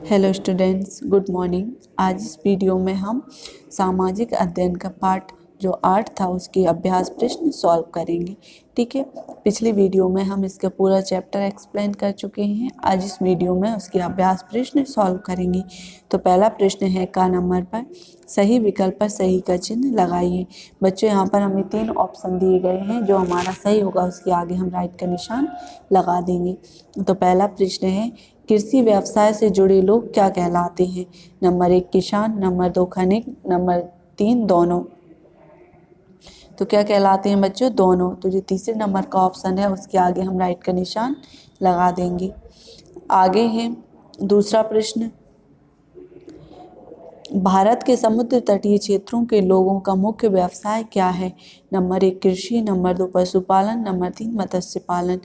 Hello students, good morning. आज इस video में हम सामाजिक अध्ययन का पार्ट जो 8 था उसके अभ्यास प्रश्न सॉल्व करेंगे। ठीक है, पिछली वीडियो में हम इसका पूरा चैप्टर एक्सप्लेन कर चुके हैं। आज इस वीडियो में उसके अभ्यास प्रश्न सॉल्व करेंगे। तो पहला प्रश्न है का नंबर पर सही विकल्प पर सही का चिन्ह लगाइए। बच्चों, यहाँ पर हमें 3 ऑप्शन दिए गए हैं, जो हमारा सही होगा उसके आगे हम राइट का निशान लगा देंगे। तो पहला प्रश्न है कृषि व्यवसाय से जुड़े लोग क्या कहलाते हैं। नंबर 1 किसान, नंबर 2 खनिक, नंबर 3 दोनों। तो क्या कहलाते हैं बच्चों? दोनों। तो जो तीसरे नंबर का ऑप्शन है उसके आगे हम राइट का निशान लगा देंगे। आगे है दूसरा प्रश्न, भारत के समुद्र तटीय क्षेत्रों के लोगों का मुख्य व्यवसाय क्या है। नंबर 1 कृषि, नंबर 2 पशुपालन, नंबर 3 मत्स्य पालन।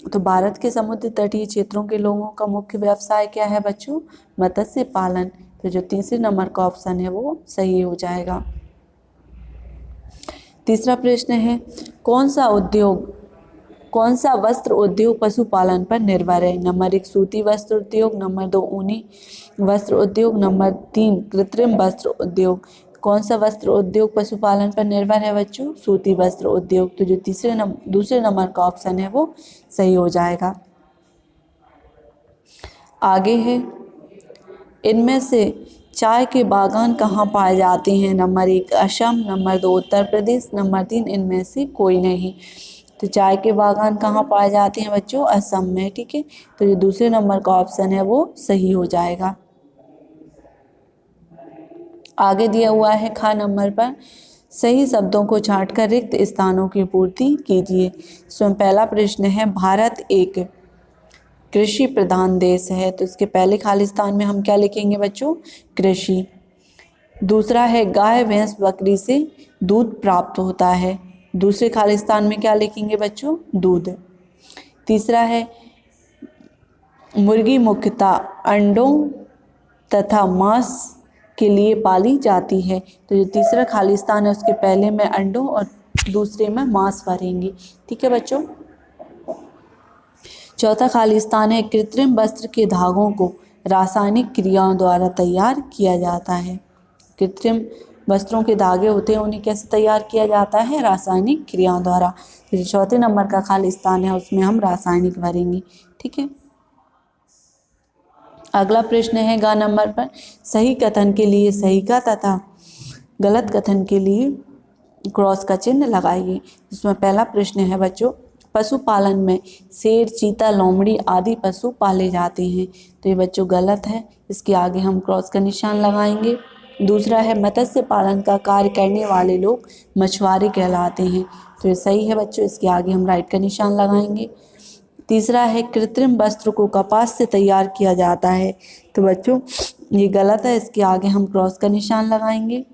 तो भारत के समुद्र तटीय क्षेत्रों के लोगों का मुख्य व्यवसाय क्या है बच्चों? मत्स्य पालन। तो जो तीसरे नंबर का ऑप्शन है वो सही हो जाएगा। तीसरा प्रश्न है कौन सा वस्त्र उद्योग पशुपालन पर निर्भर है। नंबर 1 सूती वस्त्र उद्योग, नंबर 2 ऊनी वस्त्र उद्योग, नंबर 3 कृत्रिम वस्त्र उद्योग। कौन सा वस्त्र उद्योग पशुपालन पर निर्भर है बच्चों? सूती वस्त्र उद्योग। तो जो दूसरे नंबर का ऑप्शन है वो सही हो जाएगा। आगे है इनमें से चाय के बागान कहाँ पाए जाते हैं। Number 1 Assam, number 2 Uttar Pradesh, number 3 इनमें से कोई नहीं। तो चाय के बागान कहाँ पाए जाते हैं बच्चों? असम में। ठीक है, तो जो दूसरे नंबर का ऑप्शन है वो सही हो जाएगा। आगे दिया हुआ है खा नंबर पर सही शब्दों को छांटकर रिक्त स्थानों की पूर्ति कीजिए। इसमें पहला प्रश्न है भारत एक कृषि प्रधान देश है, तो इसके पहले खाली स्थान में हम क्या लिखेंगे बच्चों? कृषि। दूसरा है गाय भैंस बकरी से दूध प्राप्त होता है, दूसरे खाली स्थान में क्या लिखेंगे बच्चों? दूध। तीसरा है मुर्गी मुख्यतः अंडों तथा मांस के लिए पाली जाती है, तो जो तीसरा खाली स्थान है उसके पहले में अंडों और दूसरे में मांस भरेंगे। ठीक है बच्चों। चौथा खाली स्थान है कृत्रिम वस्त्र के धागों को रासायनिक क्रियाओं द्वारा तैयार किया जाता है। कृत्रिम वस्त्रों के धागे होते हैं, उन्हें कैसे तैयार किया जाता है? रासायनिक क्रियाओं द्वारा। तो चौथे नंबर का खाली स्थान है उसमें हम रासायनिक भरेंगे। ठीक है। अगला प्रश्न है ग नंबर पर सही कथन के लिए सही का तथा गलत कथन के लिए क्रॉस का चिन्ह लगाइए। इसमें पहला प्रश्न है बच्चों पशुपालन में शेर, चीता, लोमड़ी आदि पशु पाले जाते हैं, तो ये बच्चों गलत है, इसके आगे हम क्रॉस का निशान लगाएंगे। दूसरा है मत्स्य पालन का कार्य करने वाले लोग मछुआरे कहलाते हैं, तो ये सही है बच्चों, इसके आगे हम राइट का निशान लगाएंगे। तीसरा है कृत्रिम वस्त्र को कपास से तैयार किया जाता है, तो बच्चों ये गलत है, इसके आगे हम क्रॉस का निशान लगाएंगे।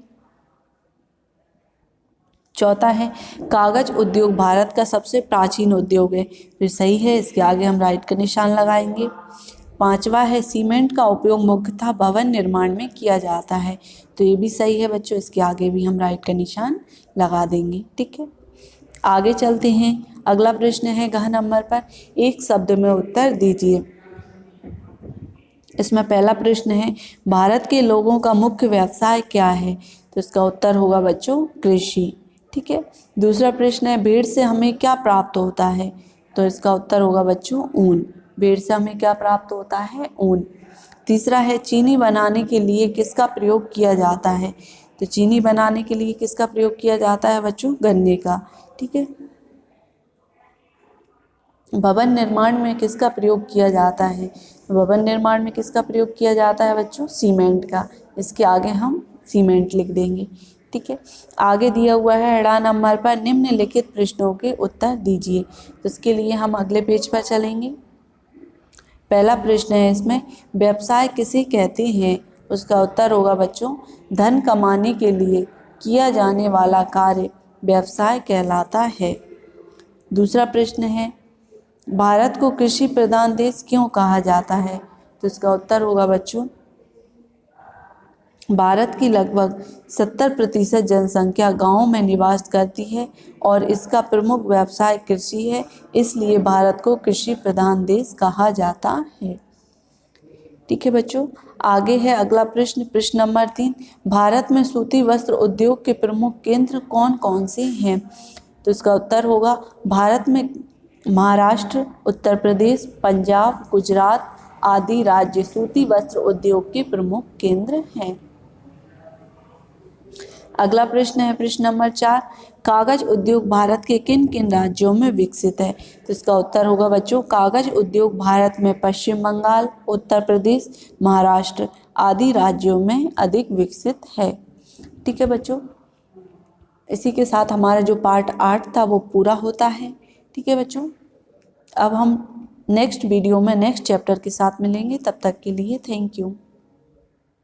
चौथा है कागज उद्योग भारत का सबसे प्राचीन उद्योग है, तो सही है, इसके आगे हम राइट का निशान लगाएंगे। पांचवा है सीमेंट का उपयोग मुख्यतः भवन निर्माण में किया जाता है, तो ये भी सही है बच्चों, इसके आगे भी हम राइट का निशान लगा देंगे। ठीक है, आगे चलते हैं। अगला प्रश्न है घ नंबर पर एक शब्द में उत्तर दीजिए। इसमें पहला प्रश्न है भारत के लोगों का मुख्य व्यवसाय क्या है, तो इसका उत्तर होगा बच्चों कृषि। ठीक है। दूसरा प्रश्न है भेड़ से हमें क्या प्राप्त होता है, तो इसका उत्तर होगा बच्चों ऊन। भेड़ से हमें क्या प्राप्त होता है? ऊन। तीसरा है चीनी बनाने के लिए किसका प्रयोग किया जाता है, तो चीनी बनाने के लिए किसका प्रयोग किया जाता है बच्चों? गन्ने का। ठीक है। भवन निर्माण में किसका प्रयोग किया जाता है, भवन निर्माण में किसका प्रयोग किया जाता है बच्चों? सीमेंट का, इसके आगे हम सीमेंट लिख देंगे। ठीक है। आगे दिया हुआ है ड़ा नंबर पर निम्नलिखित प्रश्नों के उत्तर दीजिए, तो इसके लिए हम अगले पेज पर चलेंगे। पहला प्रश्न है इसमें व्यवसाय किसे कहते हैं, उसका उत्तर होगा बच्चों धन कमाने के लिए किया जाने वाला कार्य व्यवसाय कहलाता है। दूसरा प्रश्न है भारत को कृषि प्रधान देश क्यों कहा जाता है, तो इसका उत्तर होगा बच्चों भारत की लगभग 70% जनसंख्या गांवों में निवास करती है और इसका प्रमुख व्यवसाय कृषि है, इसलिए भारत को कृषि प्रधान देश कहा जाता है। ठीक है बच्चों, आगे है अगला प्रश्न, प्रश्न नंबर 3, भारत में सूती वस्त्र उद्योग के प्रमुख केंद्र कौन कौन से हैं? तो इसका उत्तर होगा भारत में महाराष्ट्र, उत्तर प्रदेश, पंजाब, गुजरात आदि राज्य सूती वस्त्र उद्योग के प्रमुख केंद्र हैं। अगला प्रश्न है प्रश्न नंबर 4, कागज उद्योग भारत के किन किन राज्यों में विकसित है? तो इसका उत्तर होगा बच्चों, कागज उद्योग भारत में पश्चिम बंगाल, उत्तर प्रदेश, महाराष्ट्र आदि राज्यों में अधिक विकसित है। ठीक है बच्चों, इसी के साथ हमारा जो पार्ट 8 था वो पूरा होता है। ठीक है बच्चों, अब हम नेक्स्ट वीडियो में नेक्स्ट चैप्टर के साथ मिलेंगे, तब तक के लिए थैंक यू।